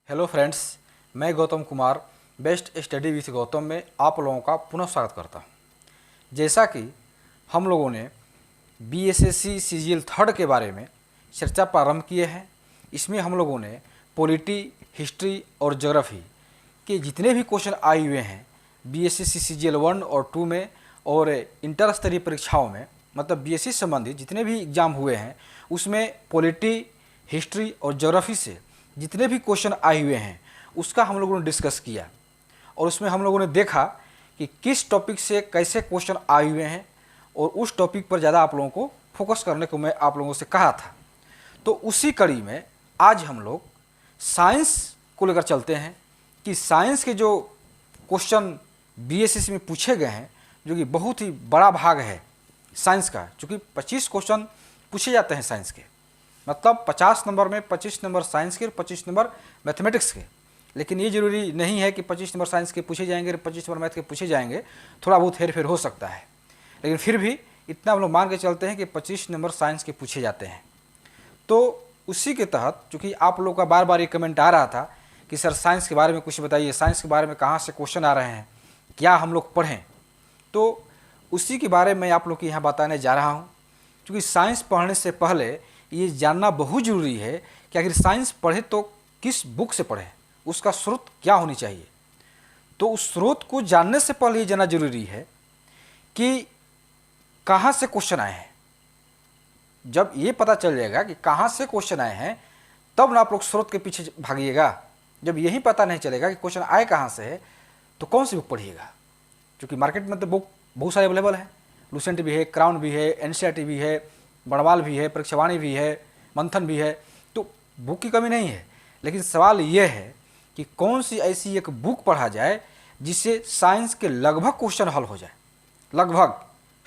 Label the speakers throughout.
Speaker 1: Hello friends, मैं Gautam Kumar best study with Gautam में आप लोगों का पुनः स्वागत करता हूं। जैसा कि हम लोगों ने बीएसएससी सीजीएल थर्ड के बारे में चर्चा प्रारंभ किए हैं। इसमें हम लोगों ने पॉलिटी, हिस्ट्री और ज्योग्राफी के जितने भी क्वेश्चन आए हुए हैं बीएसएससी सीजीएल 1 और 2 में और इंटर स्तरीय परीक्षाओं में, मतलब बीएससी संबंधित जितने भी एग्जाम हुए हैं उसमें पॉलिटी, हिस्ट्री और ज्योग्राफी से जितने भी क्वेश्चन आए हुए हैं उसका हम लोगों ने डिस्कस किया और उसमें हम लोगों ने देखा कि किस टॉपिक से कैसे क्वेश्चन आए हुए हैं और उस टॉपिक पर ज़्यादा आप लोगों को फोकस करने को मैं आप लोगों से कहा था। तो उसी कड़ी में आज हम लोग साइंस को लेकर चलते हैं कि साइंस के जो क्वेश्चन बीएसएससी में पूछे गए हैं, जो कि बहुत ही बड़ा भाग है साइंस का, चूँकि 25 क्वेश्चन पूछे जाते हैं साइंस के, मतलब 50 नंबर में 25 नंबर साइंस के और 25 नंबर मैथमेटिक्स के। लेकिन ये जरूरी नहीं है कि 25 नंबर साइंस के पूछे जाएंगे और 25 नंबर मैथ के पूछे जाएंगे, थोड़ा बहुत हेर फेर हो सकता है। लेकिन फिर भी इतना हम लोग मान के चलते हैं कि 25 नंबर साइंस के पूछे जाते हैं। तो उसी के तहत चूँकि आप लोग का बार बार ये कमेंट आ रहा था कि सर साइंस के बारे में कुछ बताइए, साइंस के बारे में कहाँ से क्वेश्चन आ रहे हैं, क्या हम लोग पढ़ें, तो उसी के बारे में आप लोग को यहाँ बताने जा रहा हूँ। क्योंकि साइंस पढ़ने से पहले ये जानना बहुत ज़रूरी है कि अगर साइंस पढ़े तो किस बुक से पढ़े, उसका स्रोत क्या होनी चाहिए। तो उस स्रोत को जानने से पहले ये जानना जरूरी है कि कहाँ से क्वेश्चन आए हैं। जब ये पता चल जाएगा कि कहाँ से क्वेश्चन आए हैं तब ना आप लोग स्रोत के पीछे भागिएगा। जब यही पता नहीं चलेगा कि क्वेश्चन आए कहाँ से है तो कौन सी बुक पढ़िएगा। क्योंकि मार्केट में तो बुक बहुत सारे अवेलेबल हैं, लुसेंट भी है, क्राउन भी है, एनसीईआरटी भी है, बड़वाल भी है, परीक्षावाणी भी है, मंथन भी है, तो बुक की कमी नहीं है। लेकिन सवाल ये है कि कौन सी ऐसी एक बुक पढ़ा जाए जिससे साइंस के लगभग क्वेश्चन हल हो जाए, लगभग,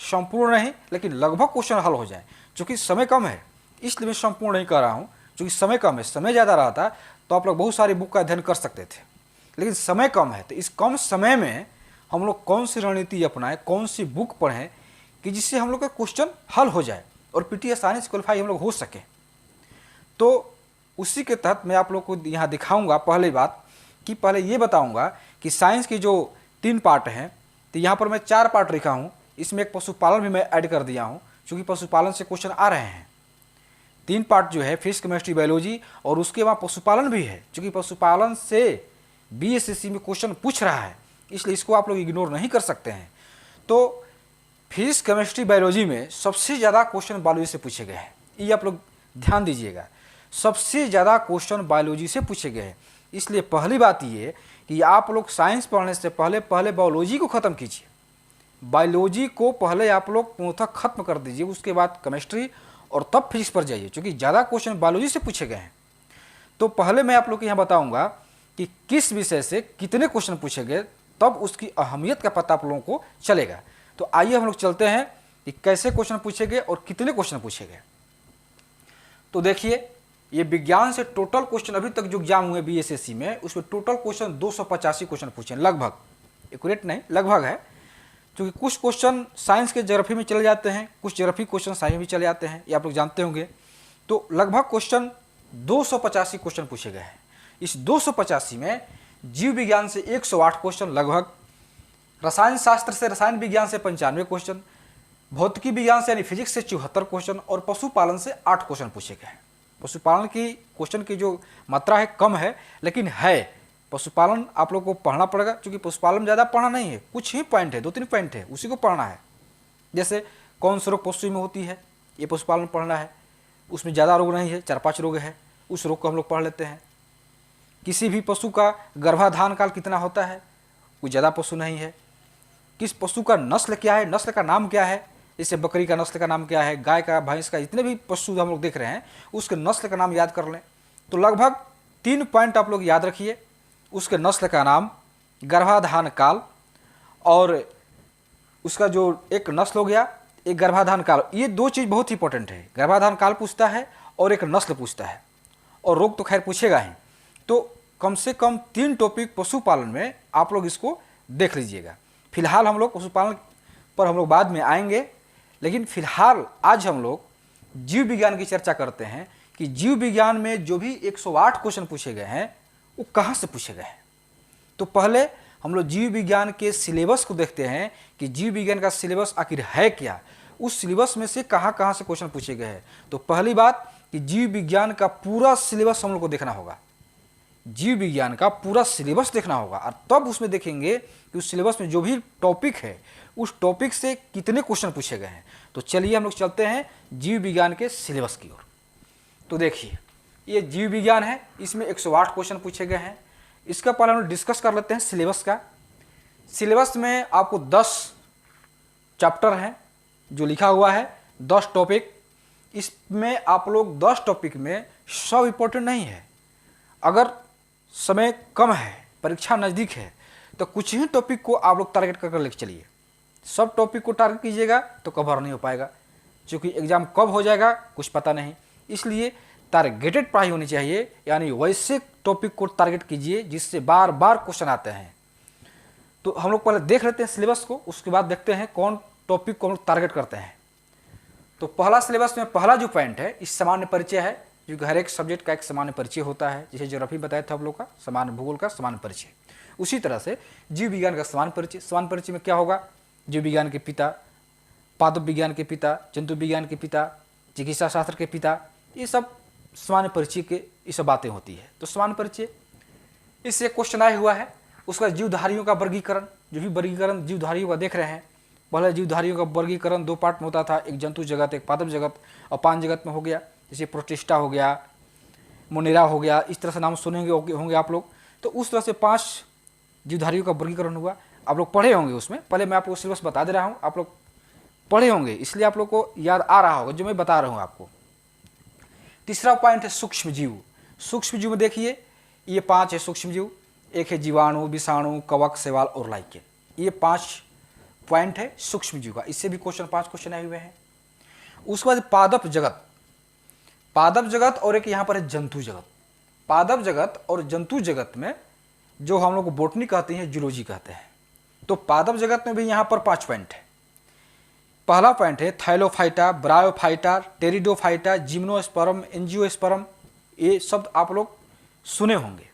Speaker 1: संपूर्ण नहीं लेकिन लगभग क्वेश्चन हल हो जाए। चूँकि समय कम है इसलिए मैं संपूर्ण नहीं कर रहा हूँ, चूँकि समय कम है। समय ज़्यादा रहता तो आप लोग बहुत सारी बुक का अध्ययन कर सकते थे, लेकिन समय कम है। तो इस कम समय में हम लोग कौन सी रणनीति अपनाएं, कौन सी बुक पढ़ें कि जिससे हम लोग का क्वेश्चन हल हो जाए और पीटी आसानी से क्वालिफाई हम लोग हो सके। तो उसी के तहत मैं आप लोग को यहाँ दिखाऊंगा। पहली बात कि पहले ये बताऊंगा कि साइंस की जो 3 पार्ट हैं, तो यहाँ पर मैं 4 पार्ट लिखा हूँ, इसमें एक पशुपालन भी मैं ऐड कर दिया हूँ क्योंकि पशुपालन से क्वेश्चन आ रहे हैं। 3 पार्ट जो है फिजिक्स, केमिस्ट्री, बायोलॉजी और उसके बाद पशुपालन भी है, क्योंकि पशुपालन से बीएसएससी में क्वेश्चन पूछ रहा है, इसलिए इसको आप लोग इग्नोर नहीं कर सकते हैं। तो फिजिक्स, केमिस्ट्री, बायोलॉजी में सबसे ज़्यादा क्वेश्चन बायोलॉजी से पूछे गए हैं, ये आप लोग ध्यान दीजिएगा। सबसे ज़्यादा क्वेश्चन बायोलॉजी से पूछे गए हैं। इसलिए पहली बात ये कि आप लोग साइंस पढ़ने से पहले बायोलॉजी को ख़त्म कीजिए। बायोलॉजी को पहले आप लोग पूर्णतः खत्म कर दीजिए, उसके बाद केमिस्ट्री और तब फिजिक्स पर जाइए, क्योंकि ज़्यादा क्वेश्चन बायोलॉजी से पूछे गए हैं। तो पहले मैं आप लोग को यहाँ बताऊँगा कि किस विषय से कितने क्वेश्चन पूछे गए, तब उसकी अहमियत का पता आप लोगों को चलेगा। तो आइए हम लोग चलते हैं कि कैसे क्वेश्चन पूछे गए और कितने क्वेश्चन पूछे गए। तो देखिए, ये विज्ञान से टोटल क्वेश्चन अभी तक जो एग्जाम हुए बीएसएससी में, उसमें टोटल क्वेश्चन 285 क्वेश्चन पूछे, लगभग, एक्यूरेट नहीं लगभग है, क्योंकि कुछ क्वेश्चन साइंस के ज्योग्राफी में चले जाते हैं, कुछ ज्योग्राफी क्वेश्चन साइंस में भी चले जाते हैं, ये आप लोग जानते होंगे। तो लगभग क्वेश्चन 285 क्वेश्चन पूछे गए हैं। इस 285 में जीव विज्ञान से 108 क्वेश्चन लगभग, रसायन शास्त्र से, रसायन विज्ञान से 95 क्वेश्चन, भौतिकी विज्ञान से यानी फिजिक्स से 74 क्वेश्चन और पशुपालन से 8 क्वेश्चन पूछे गए हैं। पशुपालन की क्वेश्चन की जो मात्रा है कम है, लेकिन है। पशुपालन आप लोग को पढ़ना पड़ेगा, क्योंकि पशुपालन ज़्यादा पढ़ना नहीं है, कुछ ही पॉइंट है, 2-3 पॉइंट है, उसी को पढ़ना है। जैसे कौन सा रोग पशु में होती है, ये पशुपालन पढ़ना है, उसमें ज़्यादा रोग नहीं है, 4-5 रोग है, उस रोग को हम लोग पढ़ लेते हैं। किसी भी पशु का गर्भाधान काल कितना होता है, कोई ज़्यादा पशु नहीं है। किस पशु का नस्ल क्या है, नस्ल का नाम क्या है, जैसे बकरी का नस्ल का नाम क्या है, गाय का, भैंस का, जितने भी पशु हम लोग देख रहे हैं उसके नस्ल का नाम याद कर लें। तो लगभग 3 पॉइंट आप लोग याद रखिए, उसके नस्ल का नाम, गर्भाधान काल और उसका जो एक नस्ल हो गया, एक गर्भाधान काल, ये 2 चीज़ बहुत इंपॉर्टेंट है। गर्भाधान काल पूछता है और एक नस्ल पूछता है, और रोग तो खैर पूछेगा ही। तो कम से कम 3 टॉपिक पशुपालन में आप लोग इसको देख लीजिएगा। फिलहाल हम लोग पशुपालन पर हम लोग बाद में आएंगे, लेकिन फिलहाल आज हम लोग जीव विज्ञान की चर्चा करते हैं कि जीव विज्ञान में जो भी 108 क्वेश्चन पूछे गए हैं वो कहाँ से पूछे गए हैं। तो पहले हम लोग जीव विज्ञान के सिलेबस को देखते हैं कि जीव विज्ञान का सिलेबस आखिर है क्या, उस सिलेबस में से कहाँ कहाँ से क्वेश्चन पूछे गए हैं। तो पहली बात कि जीव विज्ञान का पूरा सिलेबस हम लोग को देखना होगा, जीव विज्ञान का पूरा सिलेबस देखना होगा, और तब उसमें देखेंगे कि उस सिलेबस में जो भी टॉपिक है उस टॉपिक से कितने क्वेश्चन पूछे गए हैं। तो चलिए हम लोग चलते हैं जीव विज्ञान के सिलेबस की ओर। तो देखिए ये जीव विज्ञान है, इसमें 108 क्वेश्चन पूछे गए हैं। इसका पहले हम लोग डिस्कस कर लेते हैं सिलेबस का। सिलेबस में आपको 10 चैप्टर हैं जो लिखा हुआ है, 10 टॉपिक। इसमें आप लोग 10 टॉपिक में सब इम्पोर्टेंट नहीं है, अगर समय कम है, परीक्षा नज़दीक है, तो कुछ ही टॉपिक को आप लोग टारगेट कर लेके चलिए। सब टॉपिक को टारगेट कीजिएगा तो कवर नहीं हो पाएगा, क्योंकि एग्ज़ाम कब हो जाएगा कुछ पता नहीं। इसलिए टारगेटेड पढ़ाई होनी चाहिए, यानी वैसे टॉपिक को टारगेट कीजिए जिससे बार बार क्वेश्चन आते हैं। तो हम लोग पहले देख लेते हैं सिलेबस को, उसके बाद देखते हैं कौन टॉपिक को हम लोग टारगेट करते हैं। तो पहला सिलेबस में पहला जो पॉइंट है, इस सामान्य परिचय है, क्योंकि हर एक सब्जेक्ट का एक सामान्य परिचय होता है। जैसे ज्योग्राफी बताया था आप लोग का सामान्य, भूगोल का सामान्य परिचय, उसी तरह से जीव विज्ञान का सामान्य परिचय। सामान्य परिचय में क्या होगा, जीव विज्ञान के पिता, पादप विज्ञान के पिता, जंतु विज्ञान के पिता, चिकित्सा शास्त्र के पिता, ये सब सामान्य परिचय के ये सब बातें होती है। तो सामान्य परिचय, इससे क्वेश्चन आया हुआ है। उसका जीवधारियों का वर्गीकरण, जो भी वर्गीकरण जीवधारियों का देख रहे हैं, पहले जीवधारियों का वर्गीकरण 2 पार्ट में होता था, एक जंतु जगत, एक पादप जगत, और 5 जगत में हो गया। जैसे प्रोटिस्टा हो गया, मोनेरा हो गया, इस तरह से नाम सुनेंगे होंगे आप लोग। तो उस तरह से 5 जीवधारियों का वर्गीकरण हुआ, आप लोग पढ़े होंगे उसमें। पहले मैं आपको सिलेबस बता दे रहा हूँ, आप लोग पढ़े होंगे, इसलिए आप लोग को याद आ रहा होगा जो मैं बता रहा हूँ आपको। तीसरा पॉइंट है सूक्ष्म जीव। सूक्ष्म जीव में देखिए ये 5 है सूक्ष्म जीव, एक है जीवाणु, विषाणु, कवक, शैवाल और लाइकेन। ये 5 पॉइंट है सूक्ष्म जीव का, इससे भी 5 क्वेश्चन आए हुए हैं। उसके बाद पादप जगत, पादप जगत और एक यहाँ पर है जंतु जगत। पादप जगत और जंतु जगत में जो हम लोग बोटनी कहते हैं, जूलॉजी कहते हैं। तो पादप जगत में भी यहाँ पर 5 पॉइंट है। पहला पॉइंट है थाइलोफाइटा, ब्रायोफाइटा, टेरिडोफाइटा, जिम्नोस्पर्म, एंजियोस्पर्म, ये शब्द आप लोग सुने होंगे।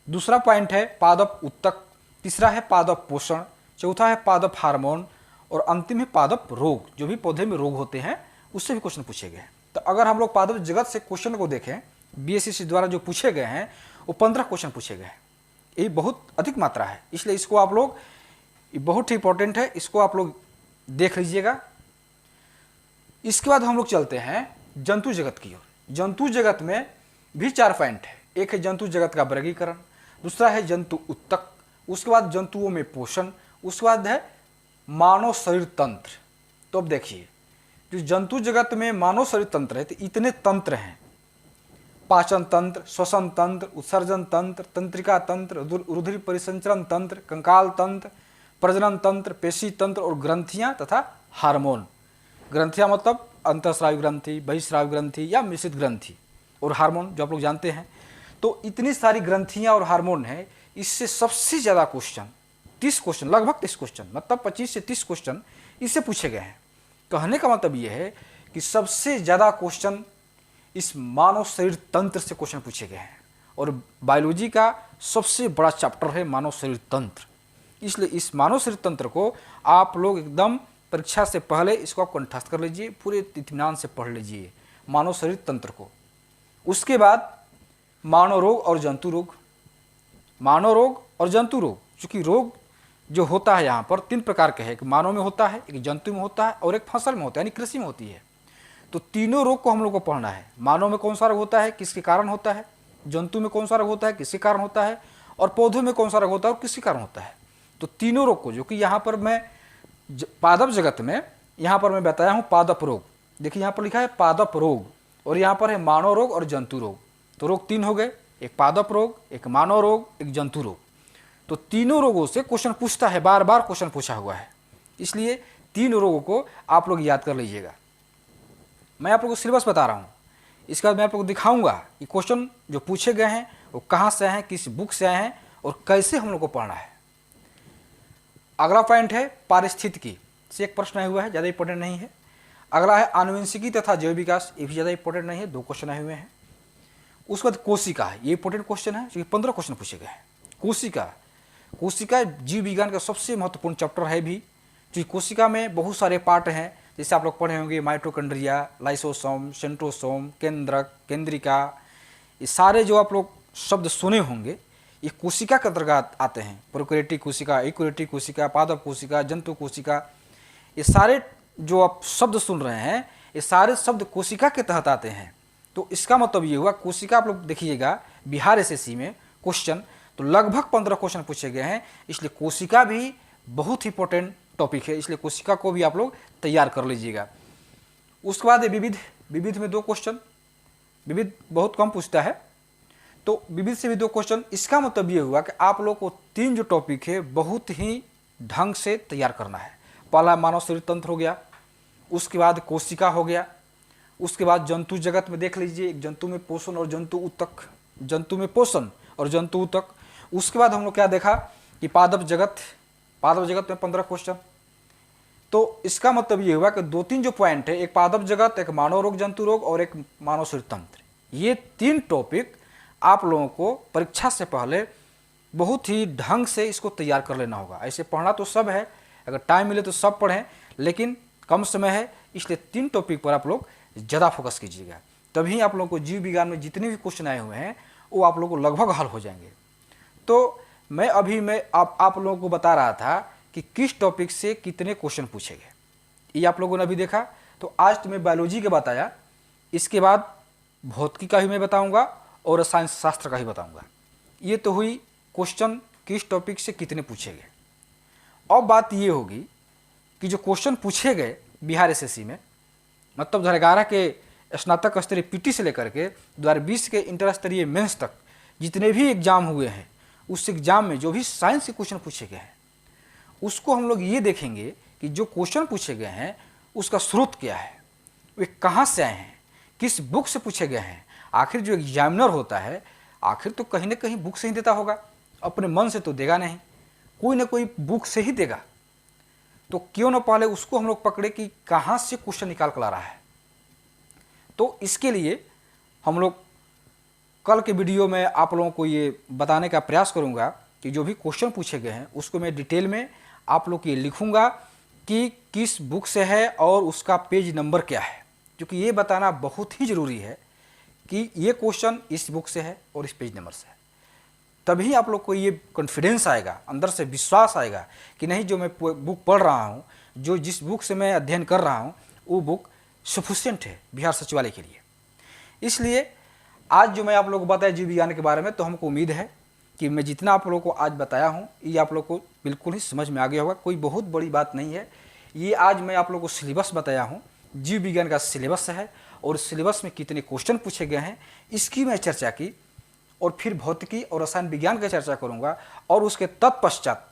Speaker 1: दूसरा पॉइंट है पादप उत्तक, तीसरा है पादप पोषण, चौथा है पादप हार्मोन, और अंतिम है पादप रोग। जो भी पौधे में रोग होते हैं उससे भी क्वेश्चन पूछे गए हैं। तो अगर हम लोग पादप जगत से क्वेश्चन को देखें, बीएसएससी द्वारा जो पूछे गए हैं वो 15 क्वेश्चन पूछे गए हैं। ये बहुत अधिक मात्रा है, इसलिए इसको आप लोग, ये बहुत ही इंपॉर्टेंट है, इसको आप लोग देख लीजिएगा। इसके बाद हम लोग चलते हैं जंतु जगत की ओर। जंतु जगत में भी 4 पॉइंट है। एक है जंतु जगत का वर्गीकरण, दूसरा है जंतु उत्तक, उसके बाद जंतुओं में पोषण, उसके बाद है मानव शरीर तंत्र। तो अब देखिए जो जंतु जगत में मानव शरीर तंत्र है, तो इतने तंत्र हैं, पाचन तंत्र, श्वसन तंत्र, उत्सर्जन तंत्र, तंत्रिका तंत्र, रुधिर परिसंचरण तंत्र, कंकाल तंत्र, प्रजनन तंत्र, पेशी तंत्र और ग्रंथियां तथा हार्मोन। ग्रंथियां मतलब अंतःस्रावी ग्रंथि, बहिस्रावी ग्रंथि या मिश्रित ग्रंथि, और हार्मोन जो आप लोग जानते हैं। तो इतनी सारी ग्रंथियां और हार्मोन है, इससे सबसे ज़्यादा क्वेश्चन 30 क्वेश्चन, लगभग 30 क्वेश्चन, मतलब 25 से 30 क्वेश्चन इससे पूछे गए हैं। कहने का मतलब ये है कि सबसे ज़्यादा क्वेश्चन इस मानव शरीर तंत्र से क्वेश्चन पूछे गए हैं, और बायोलॉजी का सबसे बड़ा चैप्टर है मानव शरीर तंत्र। इसलिए इस मानव शरीर तंत्र को आप लोग एकदम परीक्षा से पहले इसको आप कंठस्थ कर लीजिए, पूरे इत्मीनान से पढ़ लीजिए मानव शरीर तंत्र को। उसके बाद मानव रोग और जंतु रोग। मानव रोग और जंतु रोग, चूँकि रोग जो होता है यहाँ पर 3 प्रकार के हैं, एक मानव में होता है, एक जंतु में होता है, और एक फसल में होता है, यानी कृषि में होती है। तो तीनों रोग को हम लोग को पढ़ना है। मानव में कौन सा रोग होता है, किसके कारण होता है, जंतु में कौन सा रोग होता है, किसके कारण होता है, और पौधों में कौन सा रोग होता है और किसके कारण होता है। तो तीनों रोग को, जो कि यहाँ पर मैं पादप जगत में यहाँ पर मैं बताया हूँ पादप रोग। देखिए यहाँ पर लिखा है पादप रोग, और यहाँ पर है मानव रोग और जंतु रोग। तो रोग 3 हो गए, एक पादप रोग, एक मानव रोग, एक जंतु रोग। तो तीनों रोगों से क्वेश्चन पूछता है, बार बार क्वेश्चन पूछा हुआ है, इसलिए 3 रोगों को आप लोग याद कर लीजिएगा। मैं आप लोग को सिलेबस बता रहा हूँ, इसके बाद मैं आप लोग को दिखाऊंगा कि क्वेश्चन जो पूछे गए हैं वो कहाँ से आए हैं, किस बुक से आए हैं, और कैसे हम लोग को पढ़ना है। अगला पॉइंट है पारिस्थितिकी से एक प्रश्न आया हुआ है, ज़्यादा इंपॉर्टेंट नहीं है। अगला है आनुवंशिकी तथा जैव विकास, ये भी ज़्यादा इंपॉर्टेंट नहीं है, 2 क्वेश्चन आए हुए हैं। उसके बाद कोशिका है, ये इंपॉर्टेंट क्वेश्चन है क्योंकि 15 क्वेश्चन पूछे गए हैं। कोशिका, कोशिका जीव विज्ञान का सबसे महत्वपूर्ण चैप्टर है भी, क्योंकि कोशिका में बहुत सारे पार्ट हैं, जैसे आप लोग पढ़े होंगे माइटोकॉन्ड्रिया, लाइसोसोम, सेंट्रोसोम, केंद्रक, केंद्रिका, ये सारे जो आप लोग शब्द सुने होंगे ये कोशिका के अंतर्गत आते हैं। प्रोकैरियोटिक कोशिका, यूकैरियोटिक कोशिका, पादप कोशिका, जंतु कोशिका, ये सारे जो आप शब्द सुन रहे हैं ये सारे शब्द कोशिका के तहत आते हैं। तो इसका मतलब ये हुआ कोशिका, आप लोग देखिएगा बिहार एसएससी में क्वेश्चन तो लगभग 15 क्वेश्चन पूछे गए हैं, इसलिए कोशिका भी बहुत इंपॉर्टेंट टॉपिक है, इसलिए कोशिका को भी आप लोग तैयार कर लीजिएगा। उसके बाद विविध, विविध में 2 क्वेश्चन, विविध बहुत कम पूछता है तो विविध से भी 2 क्वेश्चन। इसका मतलब ये हुआ कि आप लोग को 3 जो टॉपिक है बहुत ही ढंग से तैयार करना है। पहला मानव शरीर तंत्र हो गया, उसके बाद कोशिका हो गया, उसके बाद जंतु जगत में देख लीजिए, एक जंतु में पोषण और जंतु ऊतक, जंतु में पोषण और जंतु ऊतक। उसके बाद हम लोग क्या देखा कि पादप जगत, पादप जगत में 15 क्वेश्चन। तो इसका मतलब ये हुआ कि 2-3 जो पॉइंट है, एक पादप जगत, एक मानव रोग जंतु रोग और एक मानव शरीर तंत्र, ये 3 टॉपिक आप लोगों को परीक्षा से पहले बहुत ही ढंग से इसको तैयार कर लेना होगा। ऐसे पढ़ना तो सब है, अगर टाइम मिले तो सब पढ़ें, लेकिन कम समय है इसलिए 3 टॉपिक पर आप लोग ज़्यादा फोकस कीजिएगा, तभी आप लोगों को जीव विज्ञान में जितने भी क्वेश्चन आए हुए हैं वो आप लोगों को लगभग हल हो जाएंगे। तो मैं अभी आप लोगों को बता रहा था कि किस टॉपिक से कितने क्वेश्चन पूछे गए, ये आप लोगों ने अभी देखा। तो आज तो मैं बायोलॉजी का बताया, इसके बाद भौतिकी का ही मैं बताऊंगा और रसायन शास्त्र का ही बताऊंगा। ये तो हुई क्वेश्चन किस टॉपिक से कितने पूछे गए। अब बात ये होगी कि जो क्वेश्चन पूछे गए बिहार एसएससी में, मतलब 2011 के स्नातक स्तरीय पीटी से लेकर के 2020 के इंटर स्तरीय मेंस तक जितने भी एग्जाम हुए हैं, उस एग्जाम में जो भी साइंस के क्वेश्चन पूछे गए हैं उसको हम लोग ये देखेंगे कि जो क्वेश्चन पूछे गए हैं उसका स्रोत क्या है, वे कहाँ से आए हैं, किस बुक से पूछे गए हैं। आखिर जो एग्जामिनर होता है आखिर तो कहीं ना कहीं बुक से ही देता होगा, अपने मन से तो देगा नहीं, कोई ना कोई बुक से ही देगा। तो क्यों ना पहले उसको हम लोग पकड़े कि कहाँ से क्वेश्चन निकाल कर ला रहा है। तो इसके लिए हम लोग कल के वीडियो में आप लोगों को ये बताने का प्रयास करूँगा कि जो भी क्वेश्चन पूछे गए हैं उसको मैं डिटेल में आप लोग ये लिखूँगा कि किस बुक से है और उसका पेज नंबर क्या है, क्योंकि ये बताना बहुत ही ज़रूरी है कि ये क्वेश्चन इस बुक से है और इस पेज नंबर से है। तभी आप लोग को ये कॉन्फिडेंस आएगा, अंदर से विश्वास आएगा कि नहीं जो मैं बुक पढ़ रहा हूँ, जो जिस बुक से मैं अध्ययन कर रहा हूँ वो बुक सफिशिएंट है बिहार सचिवालय के लिए। इसलिए आज जो मैं आप लोगों को बताया जीव विज्ञान के बारे में, तो हमको उम्मीद है कि मैं जितना आप लोगों को आज बताया हूँ ये आप लोग को बिल्कुल ही समझ में आ गया होगा। कोई बहुत बड़ी बात नहीं है, ये आज मैं आप लोगों को सिलेबस बताया हूँ, जीव विज्ञान का सिलेबस है और सिलेबस में कितने क्वेश्चन पूछे गए हैं इसकी मैं चर्चा की, और फिर भौतिकी और रसायन विज्ञान की चर्चा करूँगा, और उसके तत्पश्चात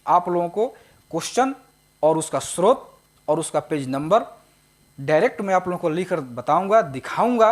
Speaker 1: आप लोगों को क्वेश्चन और उसका स्रोत और उसका पेज नंबर डायरेक्ट मैं आप लोगों को लिख कर बताऊँगा, दिखाऊँगा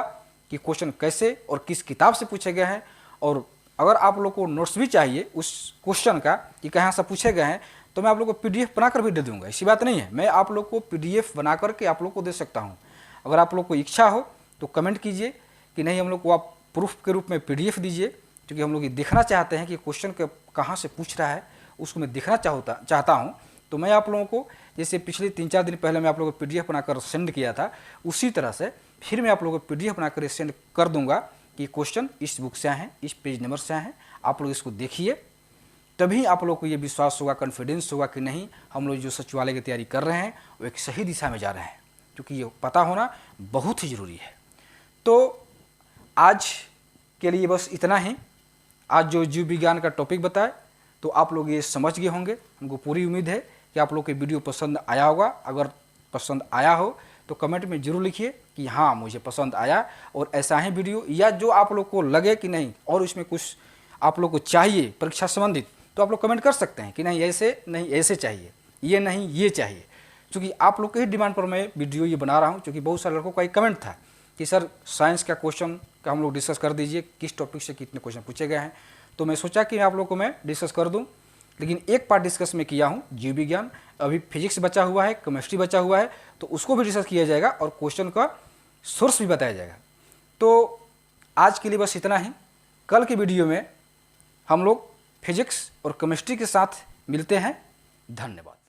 Speaker 1: कि क्वेश्चन कैसे और किस किताब से पूछे गए हैं। और अगर आप लोग को नोट्स भी चाहिए उस क्वेश्चन का कि कहाँ से पूछे गए हैं, तो मैं आप लोग को पीडीएफ बनाकर भी दे दूंगा, ऐसी बात नहीं है, मैं आप लोग को पीडीएफ बना करके आप लोग को दे सकता हूँ। अगर आप लोग को इच्छा हो तो कमेंट कीजिए कि नहीं हम लोग को आप प्रूफ के रूप में पीडीएफ दीजिए, क्योंकि हम लोग ये देखना चाहते हैं कि क्वेश्चन के कहाँ से पूछ रहा है, उसको मैं देखना चाहता हूँ। तो मैं आप लोगों को जैसे पिछले 3-4 दिन पहले मैं आप लोगों को पीडीएफ बनाकर सेंड किया था, उसी तरह से फिर मैं आप लोगों को पीडीएफ बनाकर सेंड कर दूंगा कि क्वेश्चन इस बुक से आए हैं, इस पेज नंबर से आए हैं, आप लोग इसको देखिए, तभी आप लोग को ये विश्वास होगा, कॉन्फिडेंस होगा कि नहीं हम लोग जो सचिवालय की तैयारी कर रहे हैं वो एक सही दिशा में जा रहे हैं, क्योंकि ये पता होना बहुत ही ज़रूरी है। तो आज के लिए बस इतना ही। आज जो जीव विज्ञान का टॉपिक बताए तो आप लोग ये समझ गए होंगे, हमको पूरी उम्मीद है कि आप लोग के वीडियो पसंद आया होगा। अगर पसंद आया हो तो कमेंट में ज़रूर लिखिए कि हाँ मुझे पसंद आया और ऐसा ही वीडियो, या जो आप लोग को लगे कि नहीं और इसमें कुछ आप लोग को चाहिए परीक्षा संबंधित, तो आप लोग कमेंट कर सकते हैं कि नहीं ऐसे नहीं ऐसे चाहिए, ये नहीं ये चाहिए, क्योंकि आप लोग के ही डिमांड पर मैं वीडियो ये बना रहा हूँ। क्योंकि बहुत सारे लड़कों का एक कमेंट था कि सर साइंस का क्वेश्चन का हम लोग डिस्कस कर दीजिए, किस टॉपिक से कितने क्वेश्चन पूछे गए हैं। तो मैं सोचा कि आप लोग को मैं डिस्कस कर दूँ, लेकिन एक पार्ट डिस्कस में किया हूँ जीव विज्ञान, अभी फिजिक्स बचा हुआ है, केमिस्ट्री बचा हुआ है, तो उसको भी डिस्कस किया जाएगा और क्वेश्चन का सोर्स भी बताया जाएगा। तो आज के लिए बस इतना ही। कल की वीडियो में हम लोग फिजिक्स और केमिस्ट्री के साथ मिलते हैं। धन्यवाद।